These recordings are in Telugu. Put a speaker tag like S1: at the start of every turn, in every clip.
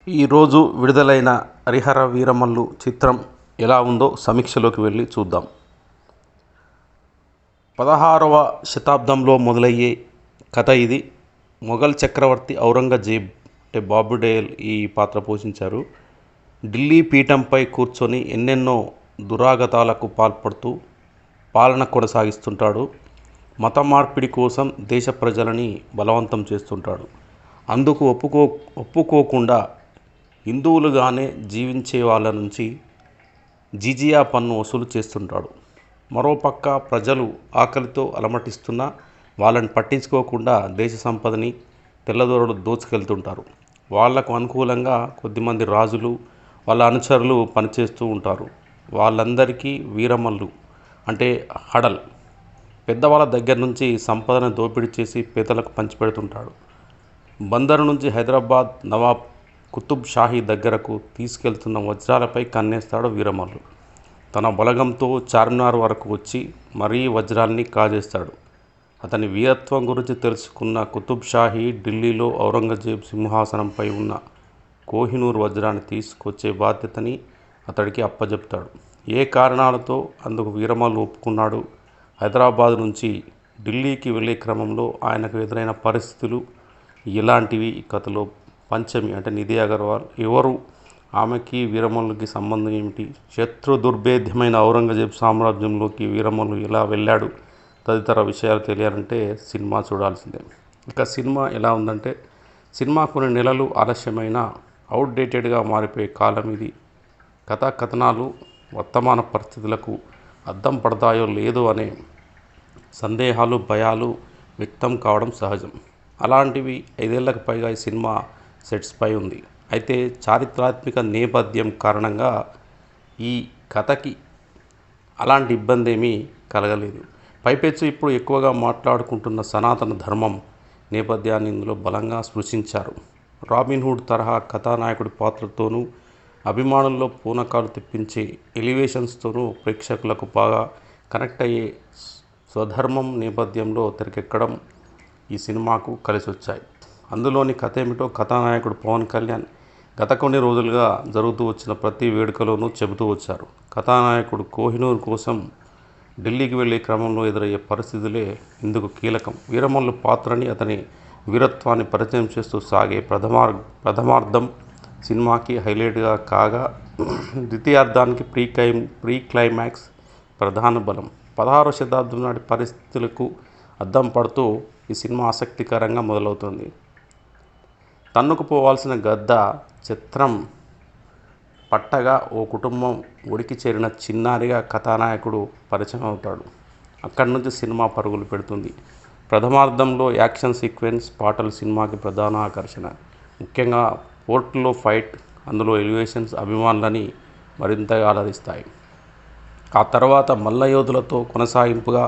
S1: ఈరోజు విడుదలైన హరిహర వీరమల్లు చిత్రం ఎలా ఉందో సమీక్షలోకి వెళ్ళి చూద్దాం. 16వ శతాబ్దంలో మొదలయ్యే కథ ఇది. మొఘల్ చక్రవర్తి ఔరంగజేబ్ బాబు డేల్ ఈ పాత్ర పోషించారు. ఢిల్లీ పీఠంపై కూర్చొని ఎన్నెన్నో దురాగతాలకు పాల్పడుతూ పాలన కొనసాగిస్తుంటాడు. మత మార్పిడి కోసం దేశ ప్రజలని బలవంతం చేస్తుంటాడు. అందుకు ఒప్పుకోకుండా హిందువులుగానే జీవించే వాళ్ళ నుంచి జిజియా పన్ను వసూలు చేస్తుంటాడు. మరోపక్క ప్రజలు ఆకలితో అలమటిస్తున్నా వాళ్ళని పట్టించుకోకుండా దేశ సంపదని తెల్లదొరలు దోచుకెళ్తుంటారు. వాళ్లకు అనుకూలంగా కొద్దిమంది రాజులు వాళ్ళ అనుచరులు పనిచేస్తూ ఉంటారు. వాళ్ళందరికీ వీరమల్లు అంటే హడల్ పెద్దవాళ్ళ దగ్గర నుంచి సంపదను దోపిడీ చేసి పేదలకు పంచిపెడుతుంటాడు. బందరు నుంచి హైదరాబాద్ నవాబ్ కుతుబ్ షాహీ దగ్గరకు తీసుకెళ్తున్న వజ్రాలపై కన్నేస్తాడు వీరమల్లు. తన బలగంతో చార్మినార్ వరకు వచ్చి మరీ వజ్రాల్ని కాజేస్తాడు. అతని వీరత్వం గురించి తెలుసుకున్న కుతుబ్ షాహీ ఢిల్లీలో ఔరంగజేబ్ సింహాసనంపై ఉన్న కోహినూర్ వజ్రాన్ని తీసుకొచ్చే బాధ్యతని అతడికి అప్పజెప్తాడు. ఏ కారణాలతో అందుకు వీరమల్లు ఒప్పుకున్నాడు? హైదరాబాద్ నుంచి ఢిల్లీకి వెళ్ళే క్రమంలో ఆయనకు ఎదురైన పరిస్థితులు ఎలాంటివి? ఈ కథలో పంచమి అంటే నిధి అగర్వాల్ ఎవరు? ఆమెకి వీరమల్లుకి సంబంధం ఏమిటి? శత్రు దుర్భేద్యమైన ఔరంగజేబ్ సామ్రాజ్యంలోకి వీరమల్లు ఎలా వెళ్ళాడు? తదితర విషయాలు తెలియాలంటే సినిమా చూడాల్సిందే. ఇక సినిమా ఎలా ఉందంటే, సినిమా కొన్ని నెలలు ఆలస్యమైన అవుట్డేటెడ్గా మారిపోయే కాలం ఇది. కథనాలు వర్తమాన పరిస్థితులకు అద్దం పడతాయో లేదో అనే సందేహాలు, భయాలు వ్యక్తం కావడం సహజం. అలాంటివి 5 ఏళ్లకు పైగా ఈ సినిమా సెట్స్పై ఉంది. అయితే చారిత్రాత్మక నేపథ్యం కారణంగా ఈ కథకి అలాంటి ఇబ్బంది ఏమీ కలగలేదు. పైపెచ్చు ఇప్పుడు ఎక్కువగా మాట్లాడుకుంటున్న సనాతన ధర్మం నేపథ్యాన్ని ఇందులో బలంగా స్పృశించారు. రాబిన్హుడ్ తరహా కథానాయకుడి పాత్రతోనూ, అభిమానుల్లో పూనకాలు తెప్పించే ఎలివేషన్స్తోనూ ప్రేక్షకులకు బాగా కనెక్ట్ అయ్యే స్వధర్మం నేపథ్యంలో తెరకెక్కడం ఈ సినిమాకు కలిసొచ్చాయి. అందులోని కథ ఏమిటో కథానాయకుడు పవన్ కళ్యాణ్ గత కొన్ని రోజులుగా జరుగుతూ వచ్చిన ప్రతి వేడుకలోనూ చెబుతూ వచ్చారు. కథానాయకుడు కోహినూర్ కోసం ఢిల్లీకి వెళ్ళే క్రమంలో ఎదురయ్యే పరిస్థితులే ఇందుకు కీలకం. వీరమల్లు పాత్రని, అతని వీరత్వాన్ని పరిచయం చేస్తూ సాగే ప్రథమార్థం సినిమాకి హైలైట్గా కాగా, ద్వితీయార్థానికి ప్రీ క్లైమాక్స్ ప్రధాన బలం. 16వ శతాబ్దం నాటి పరిస్థితులకు అద్దం పడుతూ ఈ సినిమా ఆసక్తికరంగా మొదలవుతుంది. తన్నుకుపోవాల్సిన గద్ద చిత్రం పట్టగా ఓ కుటుంబం ఒడికి చేరిన చిన్నారిగా కథానాయకుడు పరిచయం అవుతాడు. అక్కడి నుంచి సినిమా పరుగులు పెడుతుంది. ప్రథమార్థంలో యాక్షన్ సీక్వెన్స్, పాటలు సినిమాకి ప్రధాన ఆకర్షణ. ముఖ్యంగా పోర్ట్లో ఫైట్, అందులో ఎలివేషన్స్ అభిమానులని మరింతగా అలరిస్తాయి. ఆ తర్వాత మల్లయోధులతో కొనసాగింపుగా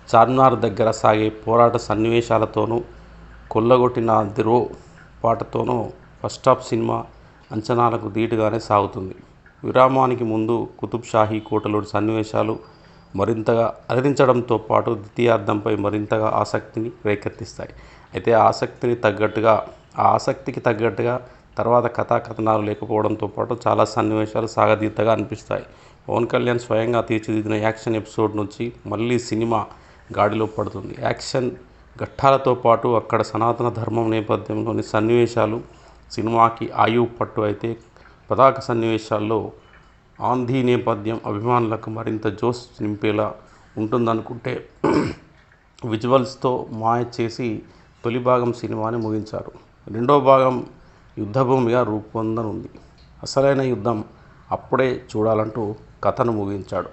S1: చార్మినార్ దగ్గర సాగే పోరాట సన్నివేశాలతోనూ, కొల్లగొట్టిన దిరో పాటతోనూ ఫస్టాఫ్ సినిమా అంచనాలకు ధీటుగానే సాగుతుంది. విరామానికి ముందు కుతుబ్ షాహీ కోటలోని సన్నివేశాలు మరింతగా అలరించడంతో పాటు ద్వితీయార్థంపై మరింతగా ఆసక్తిని రేకెత్తిస్తాయి. అయితే ఆ ఆసక్తికి తగ్గట్టుగా తర్వాత కథనాలు లేకపోవడంతో పాటు చాలా సన్నివేశాలు సాగతీతగా అనిపిస్తాయి. పవన్ కళ్యాణ్ స్వయంగా తీర్చిదిద్దిన యాక్షన్ ఎపిసోడ్ నుంచి మళ్ళీ సినిమా గాడిలో పడుతుంది. యాక్షన్ ఘట్టాలతో పాటు అక్కడ సనాతన ధర్మం నేపథ్యంలోని సన్నివేశాలు సినిమాకి ఆయువు పట్టు. అయితే పతాక సన్నివేశాల్లో ఆంధీ నేపథ్యం అభిమానులకు మరింత జోష్ నింపేలా ఉంటుందనుకుంటే విజువల్స్తో మాయ చేసి తొలి భాగం సినిమాని ముగించారు. రెండో భాగం యుద్ధభూమిగా రూపొందనుంది. అసలైన యుద్ధం అప్పుడే చూడాలంటూ కథను ముగించాడు.